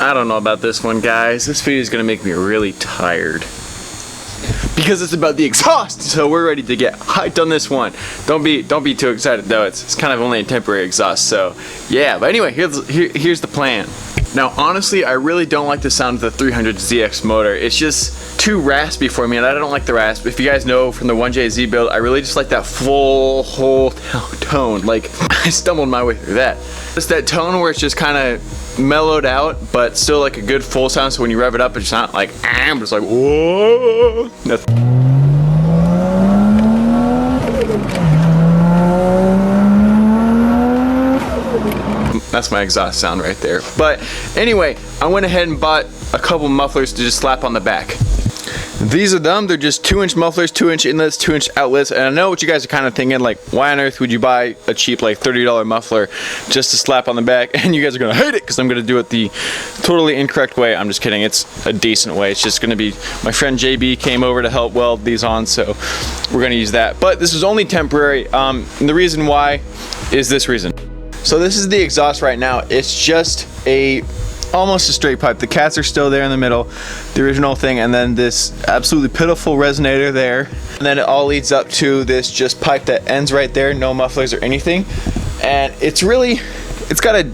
I don't know about this one, guys. This video is gonna make me really tired because it's about the exhaust. So we're ready to get hyped on this one. Don't be too excited though. It's kind of only a temporary exhaust. So yeah. But anyway, here's the plan. Now, honestly, I really don't like the sound of the 300ZX motor. It's just too raspy for me, and I don't like the rasp. If you guys know from the 1JZ build, I really just like that full, whole tone. Like, I stumbled my way through that. It's that tone where it's just kind of mellowed out, but still like a good full sound, so when you rev it up, it's not like, but it's like, whoa. That's my exhaust sound right there. But anyway, I went ahead and bought a couple mufflers to just slap on the back. These are them. They're just 2-inch mufflers, 2-inch inlets, 2-inch outlets. And I know what you guys are kind of thinking, like, why on earth would you buy a cheap, like, $30 muffler just to slap on the back? And you guys are gonna hate it because I'm gonna do it the totally incorrect way. I'm just kidding. It's a decent way. It's just gonna be, my friend JB came over to help weld these on, so we're gonna use that. But this is only temporary. And the reason why is this reason. So this is the exhaust right now. It's just almost a straight pipe. The cats are still there in the middle, the original thing, and then this absolutely pitiful resonator there. And then it all leads up to this just pipe that ends right there, no mufflers or anything. And it's got a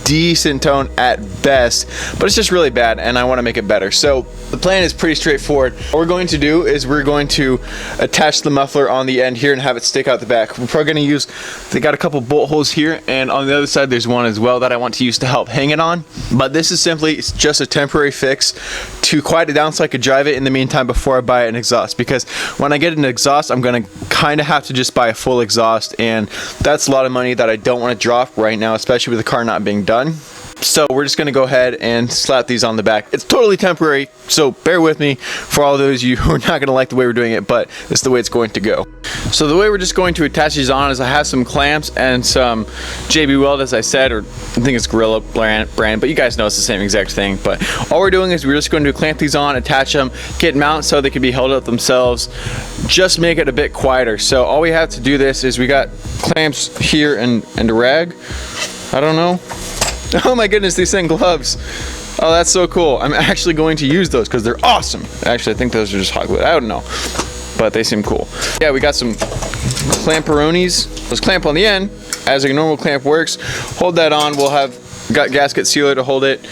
decent tone at best, but it's just really bad, and I want to make it better. So the plan is pretty straightforward. What we're going to do is we're going to attach the muffler on the end here and have it stick out the back. We're probably going to use, they got a couple bolt holes here, and on the other side there's one as well that I want to use to help hang it on. But this is simply just a temporary fix to quiet it down so I could drive it in the meantime before I buy an exhaust, because when I get an exhaust I'm going to kind of have to just buy a full exhaust, and that's a lot of money that I don't want to drop right now, especially with the car not being done. So we're just going to go ahead and slap these on the back. It's totally temporary, so bear with me for all those of you who are not going to like the way we're doing it, but it's the way it's going to go. So the way we're just going to attach these on is I have some clamps and some JB Weld, as I said, or I think it's Gorilla brand, but you guys know it's the same exact thing. But all we're doing is we're just going to clamp these on, attach them, get mounts so they can be held up themselves, just make it a bit quieter. So all we have to do this is we got clamps here and a rag. I don't know. Oh my goodness, these thing gloves. Oh, that's so cool. I'm actually going to use those because they're awesome. Actually, I think those are just hot glue. I don't know, but they seem cool. Yeah, we got some clamperonis. Let's clamp on the end as a normal clamp works. Hold that on. Got gasket sealer to hold it.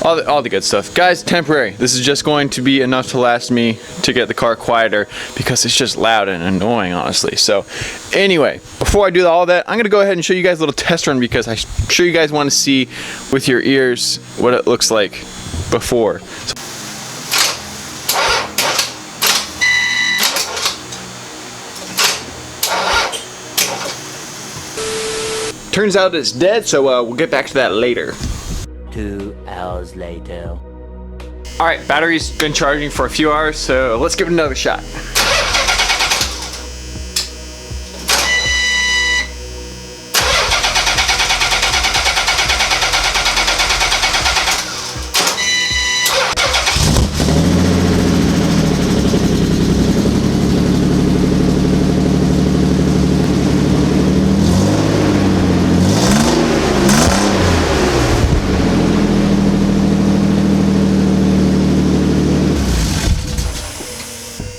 All the good stuff. Guys, temporary. This is just going to be enough to last me to get the car quieter because it's just loud and annoying, honestly. So anyway, before I do all that, I'm going to go ahead and show you guys a little test run because I'm sure you guys want to see with your ears what it looks like before. Turns out it's dead, so we'll get back to that later. 2 hours later. Alright, battery's been charging for a few hours, so let's give it another shot.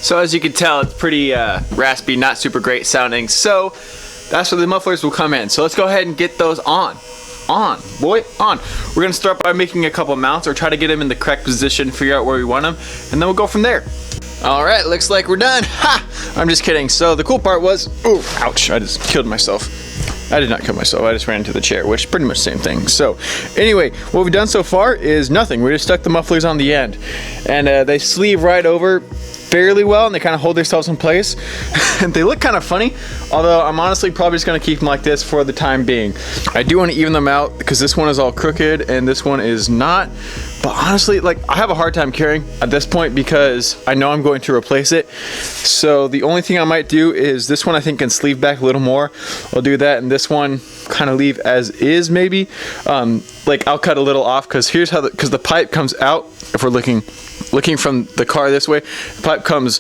So as you can tell, it's pretty raspy, not super great sounding. So that's where the mufflers will come in. So let's go ahead and get those on. On. We're gonna start by making a couple mounts or try to get them in the correct position, figure out where we want them, and then we'll go from there. All right, looks like we're done. Ha! I'm just kidding. So the cool part was, ooh, ouch, I just killed myself. I did not kill myself, I just ran into the chair, which is pretty much the same thing. So anyway, what we've done so far is nothing. We just stuck the mufflers on the end, and they sleeve right over fairly well, and they kind of hold themselves in place. And they look kind of funny, although I'm honestly probably just going to keep them like this for the time being. I do want to even them out because this one is all crooked and this one is not. But honestly, like, I have a hard time carrying at this point because I know I'm going to replace it. So the only thing I might do is this one I think can sleeve back a little more. I'll do that, and this one kind of leave as is maybe. Like, I'll cut a little off because here's how because the pipe comes out. If we're looking from the car this way, the pipe comes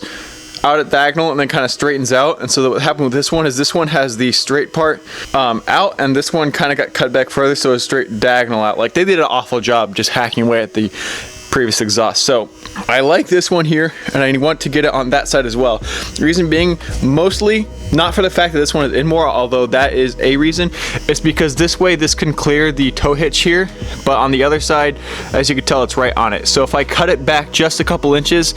out at diagonal and then kind of straightens out. And so what happened with this one is this one has the straight part out, and this one kind of got cut back further, so it's straight diagonal out. Like, they did an awful job just hacking away at the previous exhaust. So I like this one here, and I want to get it on that side as well. The reason being, mostly not for the fact that this one is in more, although that is a reason. It's because this way this can clear the tow hitch here, but on the other side, as you can tell, it's right on it. So if I cut it back just a couple inches,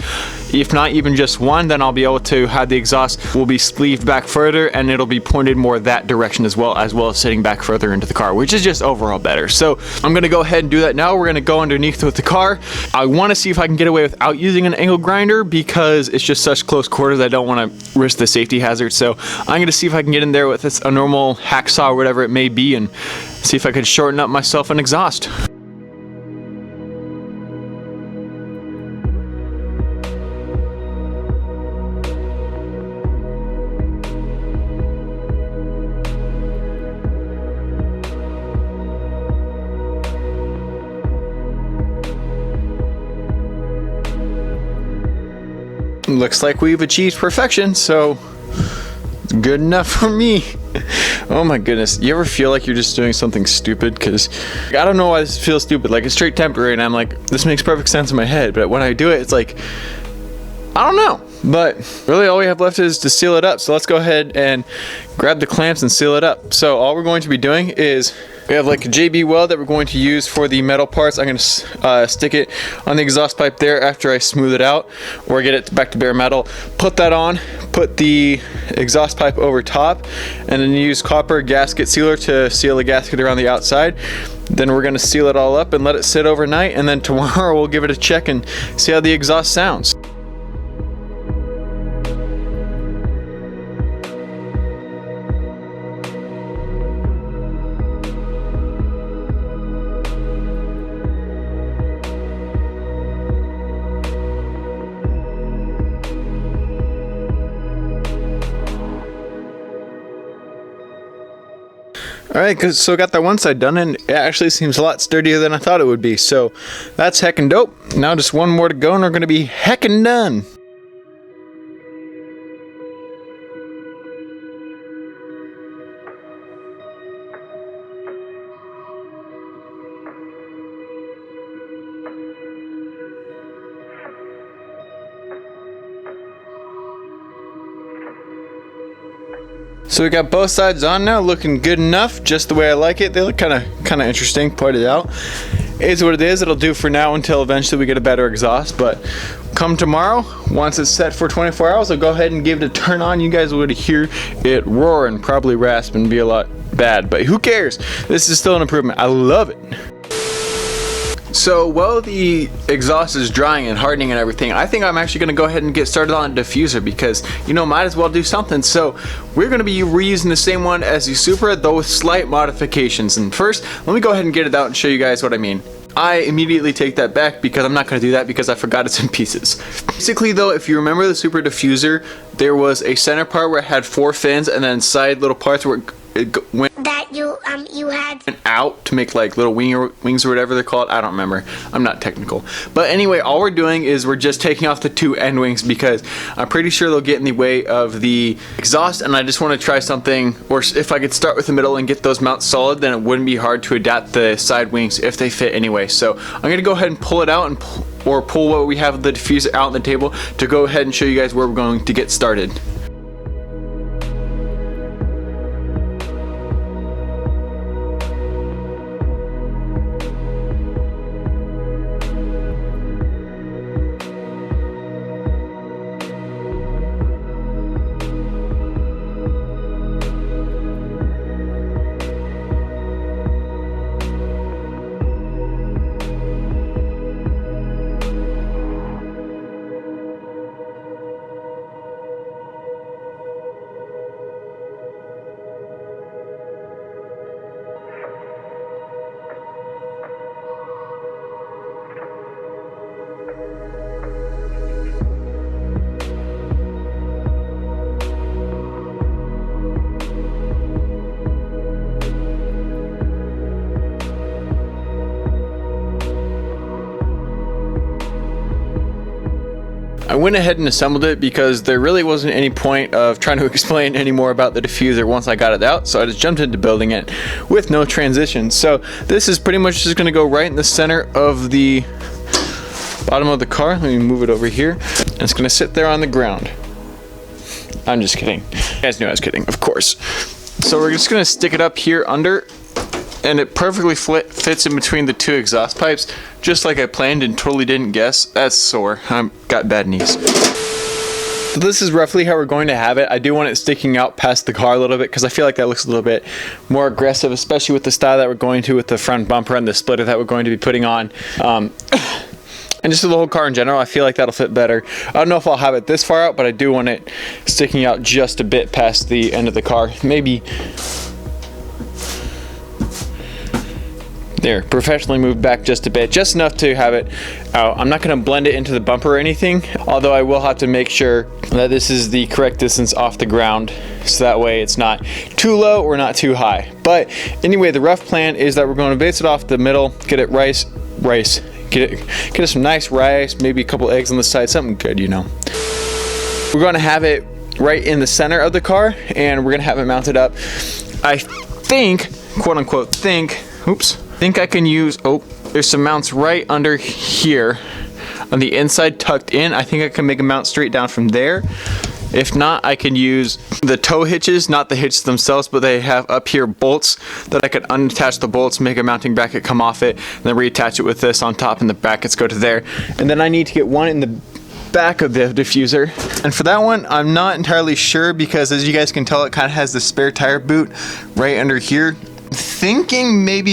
if not even just one, then I'll be able to have the exhaust will be sleeved back further, and it'll be pointed more that direction as well as sitting back further into the car, which is just overall better. So I'm gonna go ahead and do that now. We're gonna go underneath with the car. I wanna see if I can get away without using an angle grinder because it's just such close quarters. I don't wanna risk the safety hazard. So I'm gonna see if I can get in there with a normal hacksaw or whatever it may be and see if I could shorten up myself an exhaust. Looks like we've achieved perfection, so it's good enough for me. Oh my goodness, you ever feel like you're just doing something stupid? Because I don't know why this feels stupid. Like, it's straight temporary and I'm like, this makes perfect sense in my head, but when I do it, it's like, I don't know. But really all we have left is to seal it up. So let's go ahead and grab the clamps and seal it up. So all we're going to be doing is we have like a JB weld that we're going to use for the metal parts. I'm going to stick it on the exhaust pipe there after I smooth it out or get it back to bare metal. Put that on, put the exhaust pipe over top, and then use copper gasket sealer to seal the gasket around the outside. Then we're going to seal it all up and let it sit overnight, and then tomorrow we'll give it a check and see how the exhaust sounds. Alright, so got that one side done, and it actually seems a lot sturdier than I thought it would be. So that's heckin' dope. Now just one more to go and we're gonna be heckin' done. So we got both sides on now, looking good enough, just the way I like it. They look kind of interesting, pointed out. Is what it is. It'll do for now until eventually we get a better exhaust. But come tomorrow, once it's set for 24 hours, I'll go ahead and give it a turn on. You guys would hear it roar and probably rasp and be a lot bad, but who cares? This is still an improvement. I love it. So while the exhaust is drying and hardening and everything, I think I'm actually going to go ahead and get started on a diffuser because, you know, might as well do something. So we're going to be reusing the same one as the Supra, though with slight modifications. And first, let me go ahead and get it out and show you guys what I mean. I immediately take that back because I'm not going to do that because I forgot it's in pieces. Basically though, if you remember the Supra diffuser, there was a center part where it had 4 fins and then side little parts where it went that you had out to make like little wings or whatever they're called. I don't remember. I'm not technical. But anyway, all we're doing is we're just taking off the 2 end wings because I'm pretty sure they'll get in the way of the exhaust, and I just want to try something, or if I could start with the middle and get those mounts solid, then it wouldn't be hard to adapt the side wings if they fit anyway. So I'm going to go ahead and pull it out and pull what we have the diffuser out on the table to go ahead and show you guys where we're going to get started. I went ahead and assembled it because there really wasn't any point of trying to explain any more about the diffuser once I got it out, so I just jumped into building it with no transition. So this is pretty much just going to go right in the center of the bottom of the car. Let me move it over here, and it's going to sit there on the ground. I'm just kidding. You guys knew I was kidding, of course. So we're just going to stick it up here under, and it perfectly fits in between the two exhaust pipes, just like I planned and totally didn't guess. That's sore. I've got bad knees. So this is roughly how we're going to have it. I do want it sticking out past the car a little bit because I feel like that looks a little bit more aggressive, especially with the style that we're going to with the front bumper and the splitter that we're going to be putting on. And just the whole car in general, I feel like that'll fit better. I don't know if I'll have it this far out, but I do want it sticking out just a bit past the end of the car. Maybe there, professionally moved back just a bit, just enough to have it out. I'm not going to blend it into the bumper or anything, although I will have to make sure that this is the correct distance off the ground, so that way it's not too low or not too high. But anyway, the rough plan is that we're going to base it off the middle, get it get us some nice rice, maybe a couple eggs on the side, something good, you know. We're going to have it right in the center of the car, and we're going to have it mounted up. I think, quote unquote, think I can use, there's some mounts right under here on the inside tucked in. I think I can make a mount straight down from there. If not, I can use the tow hitches, not the hitches themselves, but they have up here bolts that I could unattach the bolts, make a mounting bracket come off it, and then reattach it with this on top, and the brackets go to there. And then I need to get one in the back of the diffuser. And for that one, I'm not entirely sure because as you guys can tell, it kind of has the spare tire boot right under here. Thinking maybe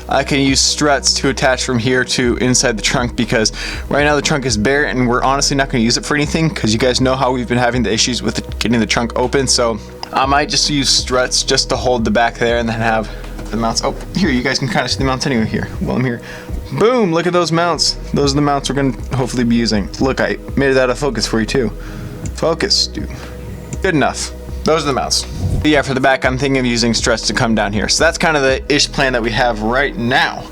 I can use struts to attach from here to inside the trunk, because right now the trunk is bare and we're honestly not going to use it for anything because you guys know how we've been having the issues with getting the trunk open. So I might just use struts just to hold the back there and then have the mounts. Oh, here, you guys can kind of see the mounts anyway here while I'm here. Boom, look at those mounts. Those are the mounts we're going to hopefully be using. Look, I made it out of focus for you too. Focus, dude. Good enough. Those are the mounts. But yeah, for the back, I'm thinking of using struts to come down here. So that's kind of the ish plan that we have right now.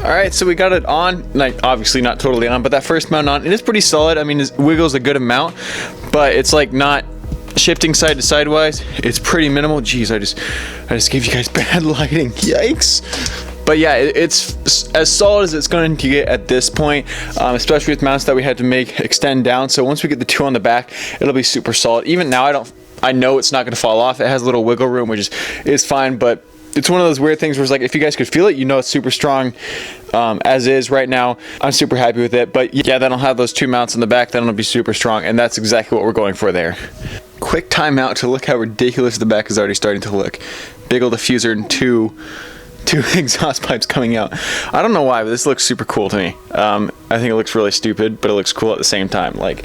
Alright, so we got it on, like obviously not totally on, but that first mount on, it is pretty solid. I mean, it wiggles a good amount, but it's like not shifting side to sidewise. It's pretty minimal. Jeez, I just gave you guys bad lighting. Yikes. But yeah, it's as solid as it's going to get at this point, especially with mounts that we had to make extend down. So once we get the two on the back, it'll be super solid. Even now, I know it's not going to fall off. It has a little wiggle room, which is fine, but it's one of those weird things where it's like, if you guys could feel it, you know it's super strong as is right now. I'm super happy with it, but yeah, then I'll have those two mounts in the back, then it'll be super strong, and that's exactly what we're going for there. Quick time out to look how ridiculous the back is already starting to look. Big old diffuser and two exhaust pipes coming out. I don't know why, but this looks super cool to me. I think it looks really stupid, but it looks cool at the same time. Like,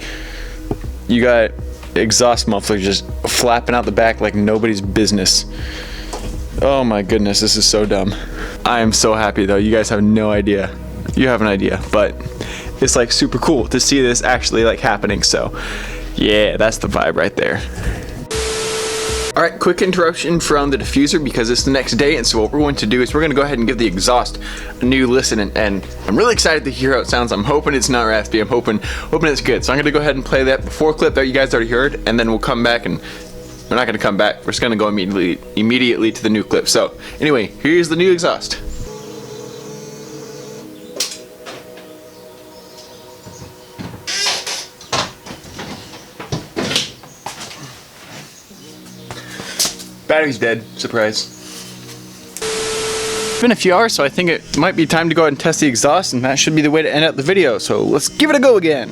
you got exhaust mufflers just flapping out the back like nobody's business. Oh my goodness, this is so dumb. I am so happy though. You guys have no idea. You have an idea, but it's like super cool to see this actually like happening. So yeah, that's the vibe right there. All right, quick interruption from the diffuser because it's the next day, and so what we're going to do is we're going to go ahead and give the exhaust a new listen, and I'm really excited to hear how it sounds. I'm hoping it's not raspy. I'm hoping it's good. So I'm going to go ahead and play that before clip that you guys already heard, and then we'll come back and we're not going to come back. We're just going to go immediately to the new clip. So anyway, here's the new exhaust. Battery's dead. Surprise. It's been a few hours, so I think it might be time to go ahead and test the exhaust, and that should be the way to end out the video. So let's give it a go again.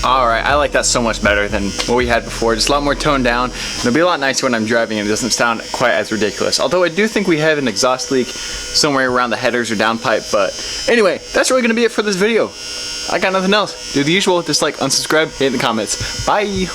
Alright, I like that so much better than what we had before. Just a lot more toned down. It'll be a lot nicer when I'm driving and it doesn't sound quite as ridiculous. Although I do think we have an exhaust leak somewhere around the headers or downpipe. But anyway, that's really going to be it for this video. I got nothing else. Do the usual, just like, unsubscribe, hit in the comments. Bye!